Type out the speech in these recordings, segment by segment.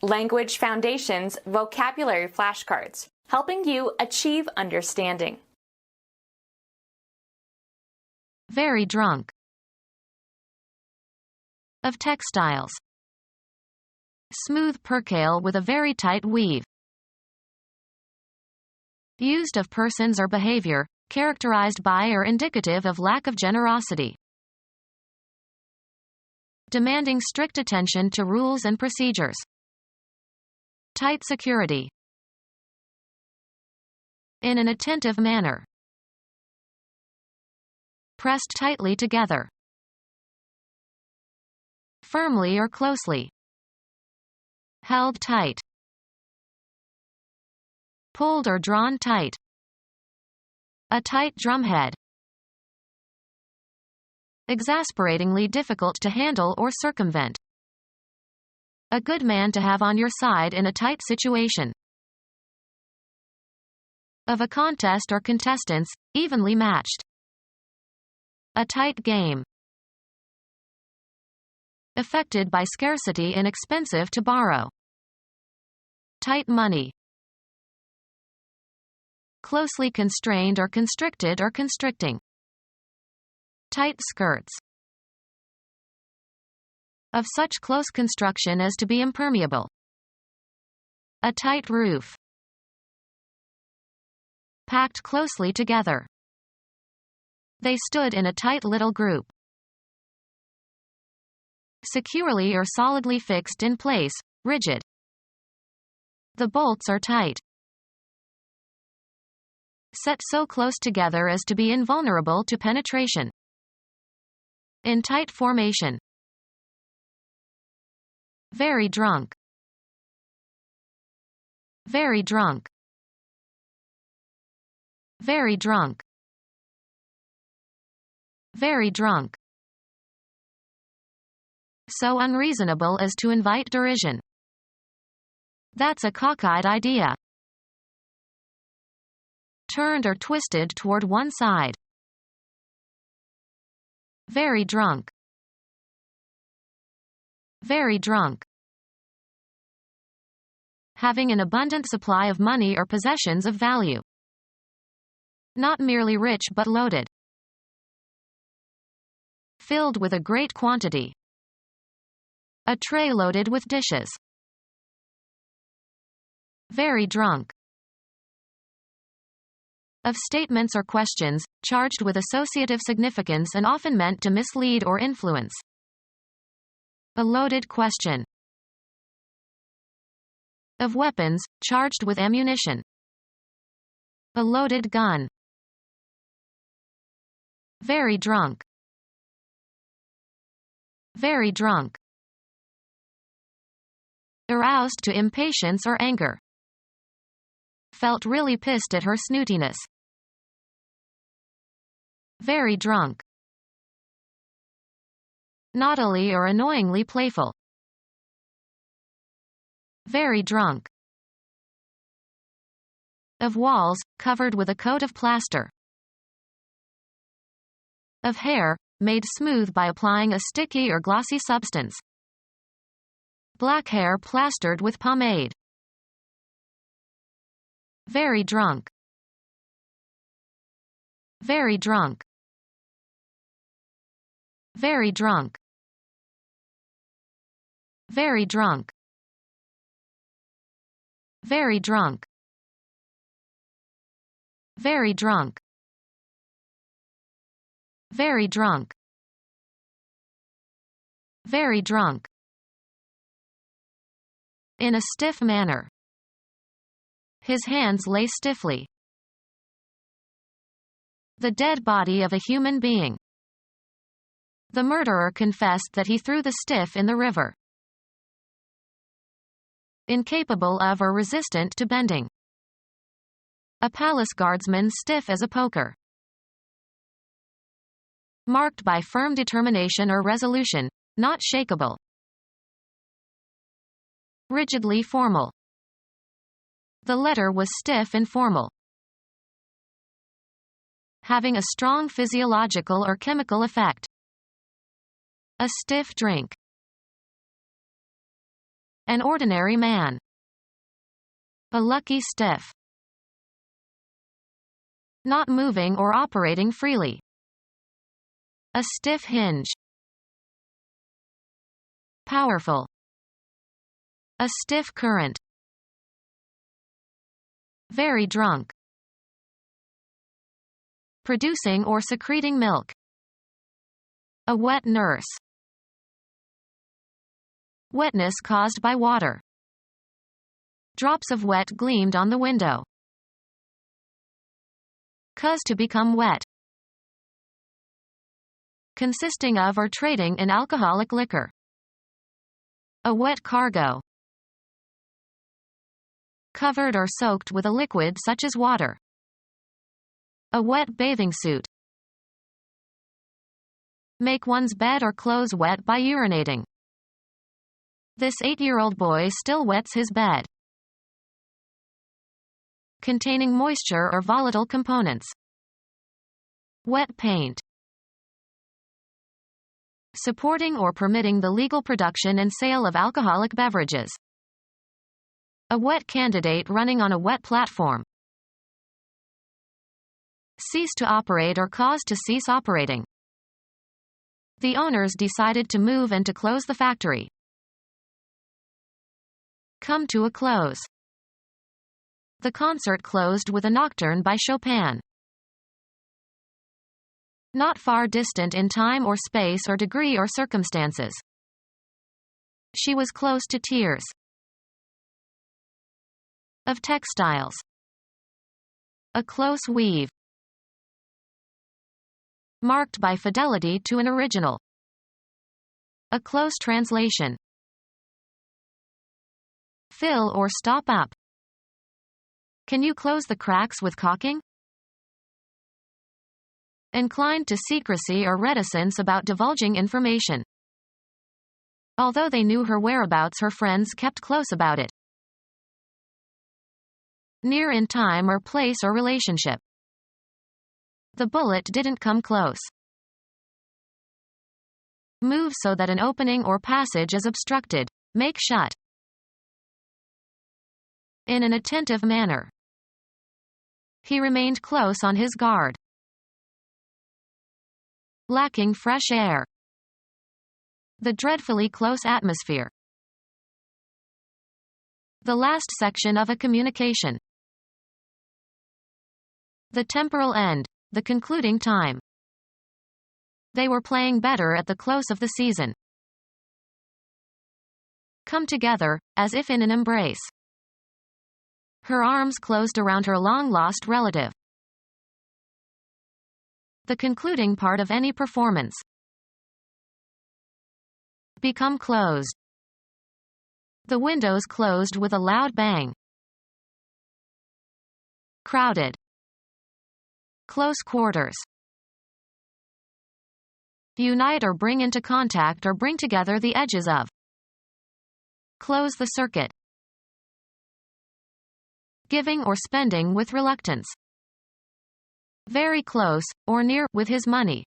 Language Foundations Vocabulary Flashcards, helping you achieve understanding. Very drunk. Of textiles. Smooth percale with a very tight weave. Used of persons or behavior, characterized by or indicative of lack of generosity. Demanding strict attention to rules and procedures. Tight security. In an attentive manner. Pressed tightly together. Firmly or closely. Held tight. Pulled or drawn tight. A tight drumhead. Exasperatingly difficult to handle or circumvent. A good man to have on your side in a tight situation. Of a contest or contestants, evenly matched. A tight game. Affected by scarcity and expensive to borrow. Tight money. Closely constrained or constricted or constricting. Tight skirts. Of such close construction as to be impermeable. A tight roof. Packed closely together. They stood in a tight little group. Securely or solidly fixed in place, rigid. The bolts are tight. Set so close together as to be invulnerable to penetration. In tight formation. Very drunk. Very drunk. Very drunk. Very drunk. So unreasonable as to invite derision. That's a cockeyed idea. Turned or twisted toward one side. Very drunk. Very drunk. Having an abundant supply of money or possessions of value. Not merely rich but loaded. Filled with a great quantity. A tray loaded with dishes. Very drunk. Of statements or questions, charged with associative significance and often meant to mislead or influence. A loaded question. Of weapons, charged with ammunition. A loaded gun. Very drunk. Very drunk. Aroused to impatience or anger. Felt really pissed at her snootiness. Very drunk. Naughtily or annoyingly playful. Very drunk. Of walls, covered with a coat of plaster. Of hair, made smooth by applying a sticky or glossy substance. Black hair plastered with pomade. Very drunk. Very drunk. Very drunk. Very drunk. Very drunk. Very drunk. Very drunk. Very drunk. In a stiff manner. His hands lay stiffly. The dead body of a human being. The murderer confessed that he threw the stiff in the river. Incapable of or resistant to bending. A palace guardsman stiff as a poker. Marked by firm determination or resolution, not shakeable. Rigidly formal. The letter was stiff and formal. Having a strong physiological or chemical effect. A stiff drink. An ordinary man. A lucky stiff. Not moving or operating freely. A stiff hinge. Powerful. A stiff current. Very drunk. Producing or secreting milk. A wet nurse. Wetness caused by water. Drops of wet gleamed on the window. Cause to become wet. Consisting of or trading in alcoholic liquor. A wet cargo. Covered or soaked with a liquid such as water. A wet bathing suit. Make one's bed or clothes wet by urinating. This 8-year-old boy still wets his bed. Containing moisture or volatile components. Wet paint. Supporting or permitting the legal production and sale of alcoholic beverages. A wet candidate running on a wet platform. Cease to operate or cause to cease operating. The owners decided to move and to close the factory. Come to a close. The concert closed with a nocturne by Chopin. Not far distant in time or space or degree or circumstances. She was close to tears. Of textiles. A close weave. Marked by fidelity to an original. A close translation. Fill or stop up. Can you close the cracks with caulking? Inclined to secrecy or reticence about divulging information. Although they knew her whereabouts, her friends kept close about it. Near in time or place or relationship. The bullet didn't come close. Move so that an opening or passage is obstructed. Make shut. In an attentive manner. He remained close on his guard. Lacking fresh air. The dreadfully close atmosphere. The last section of a communication. The temporal end, the concluding time. They were playing better at the close of the season. Come together, as if in an embrace. Her arms closed around her long-lost relative. The concluding part of any performance. Become closed. The windows closed with a loud bang. Crowded. Close quarters. Unite or bring into contact or bring together the edges of. Close the circuit. Giving or spending with reluctance. Very close, or near, with his money.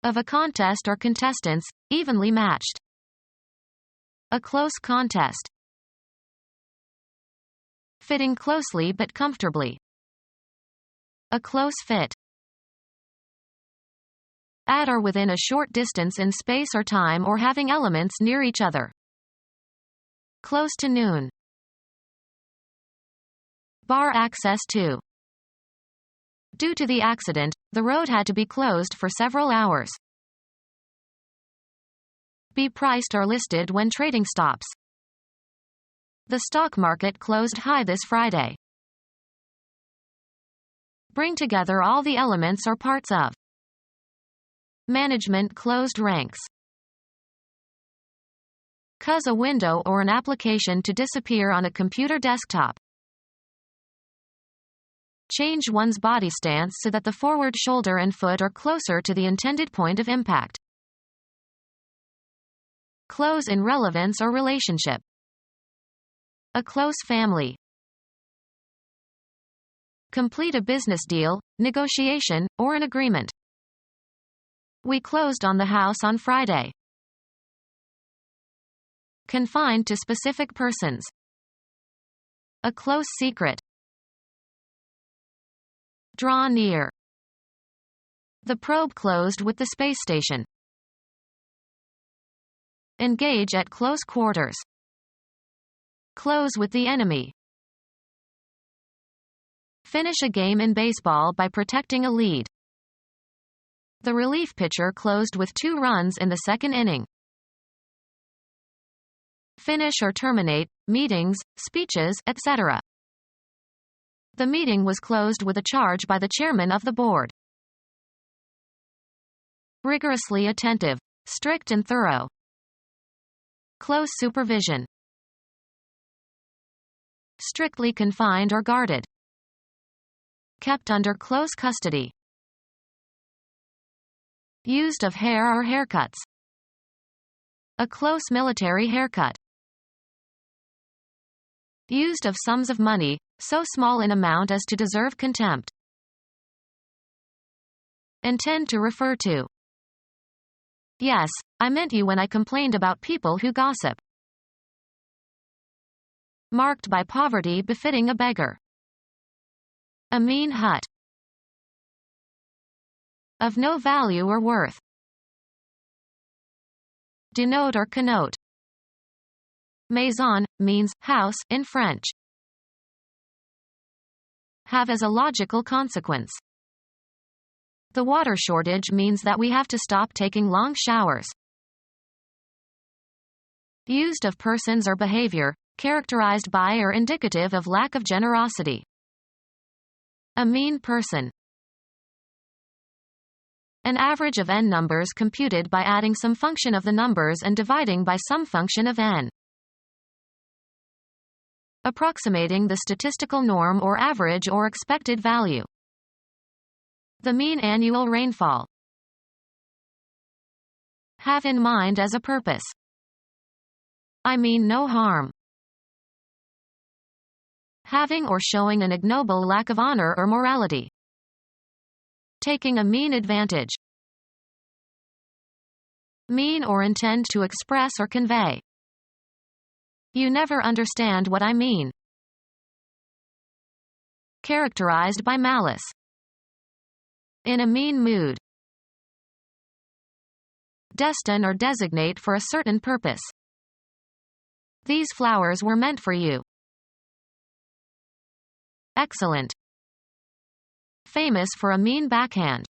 Of a contest or contestants, evenly matched. A close contest. Fitting closely but comfortably. A close fit. At or within a short distance in space or time or having elements near each other. Close to noon. Bar access to. Due to the accident, the road had to be closed for several hours. Be priced or listed when trading stops. The stock market closed high this Friday. Bring together all the elements or parts of. Management closed ranks. Cause a window or an application to disappear on a computer desktop. Change one's body stance so that the forward shoulder and foot are closer to the intended point of impact. Close in relevance or relationship. A close family. Complete a business deal, negotiation, or an agreement. We closed on the house on Friday. confined to specific persons. A close secret. Draw near. The probe closed with the space station. Engage at close quarters. Close with the enemy. Finish a game in baseball by protecting a lead. The relief pitcher closed with 2 runs in the second inning. Finish or terminate meetings, speeches, etc. The meeting was closed with a charge by the chairman of the board. Rigorously attentive, strict and thorough. Close supervision. Strictly confined or guarded. Kept under close custody. Used of hair or haircuts. A close military haircut. Used of sums of money, so small in amount as to deserve contempt. Intend to refer to. Yes, I meant you when I complained about people who gossip. Marked by poverty befitting a beggar. A mean hut. Of no value or worth. Denote or connote. Maison means house in French. Have as a logical consequence. The water shortage means that we have to stop taking long showers. Used of persons or behavior, characterized by or indicative of lack of generosity. A mean person. An average of n numbers computed by adding some function of the numbers and dividing by some function of n. Approximating the statistical norm or average or expected value. The mean annual rainfall. Have in mind as a purpose. I mean no harm. Having or showing an ignoble lack of honor or morality. Taking a mean advantage. Mean or intend to express or convey. You never understand what I mean. Characterized by malice. In a mean mood. Destine or designate for a certain purpose. These flowers were meant for you. Excellent. Famous for a mean backhand.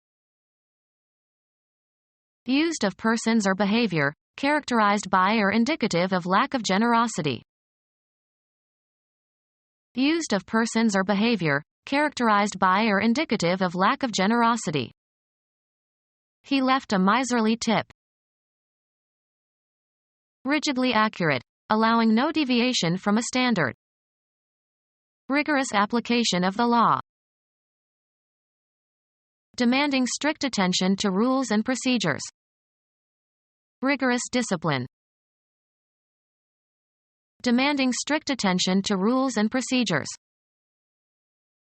Used of persons or behavior, characterized by or indicative of lack of generosity. Used of persons or behavior, characterized by or indicative of lack of generosity. He left a miserly tip. Rigidly accurate, allowing no deviation from a standard. Rigorous application of the law. Demanding strict attention to rules and procedures. Rigorous discipline. Demanding strict attention to rules and procedures.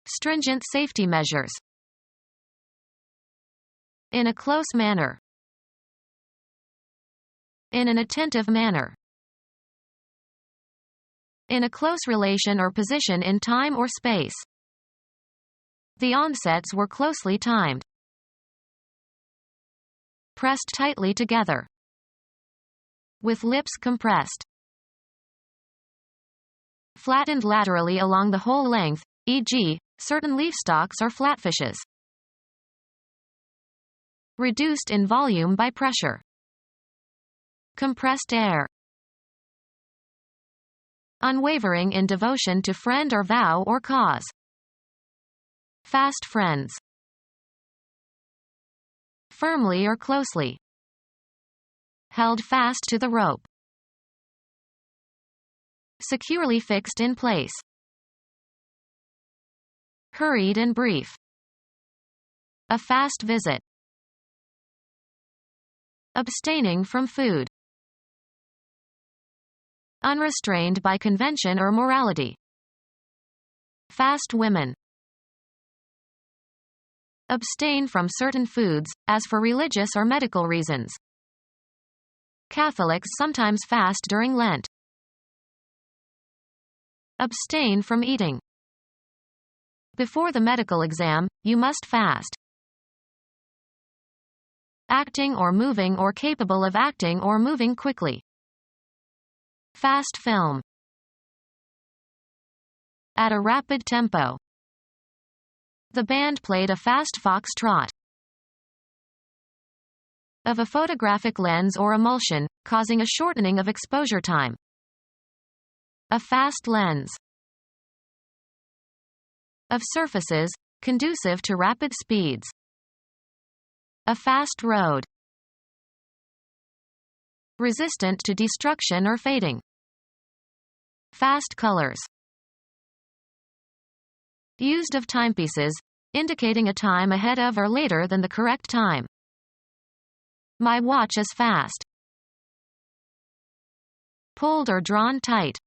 Stringent safety measures. In a close manner. In an attentive manner. In a close relation or position in time or space. The onsets were closely timed. Pressed tightly together. With lips compressed. Flattened laterally along the whole length, e.g., certain leaf stalks or flatfishes. Reduced in volume by pressure. Compressed air. Unwavering in devotion to friend or vow or cause. Fast friends. Firmly or closely. Held fast to the rope. Securely fixed in place. Hurried and brief. A fast visit. Abstaining from food. Unrestrained by convention or morality. Fast women. Abstain from certain foods, as for religious or medical reasons. Catholics sometimes fast during Lent. Abstain from eating. Before the medical exam, you must fast. Acting or moving or capable of acting or moving quickly. Fast film. At a rapid tempo. The band played a fast foxtrot. Of a photographic lens or emulsion, causing a shortening of exposure time. A fast lens. Of surfaces, conducive to rapid speeds. A fast road. Resistant to destruction or fading. Fast colors. Used of timepieces, indicating a time ahead of or later than the correct time. My watch is fast. Pulled or drawn tight.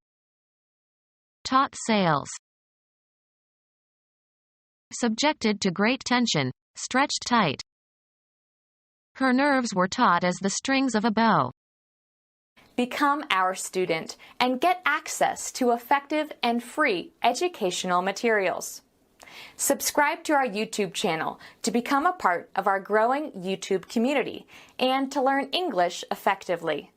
Taut sails. Subjected to great tension, stretched tight. Her nerves were taut as the strings of a bow. Become our student and get access to effective and free educational materials. Subscribe to our YouTube channel to become a part of our growing YouTube community and to learn English effectively.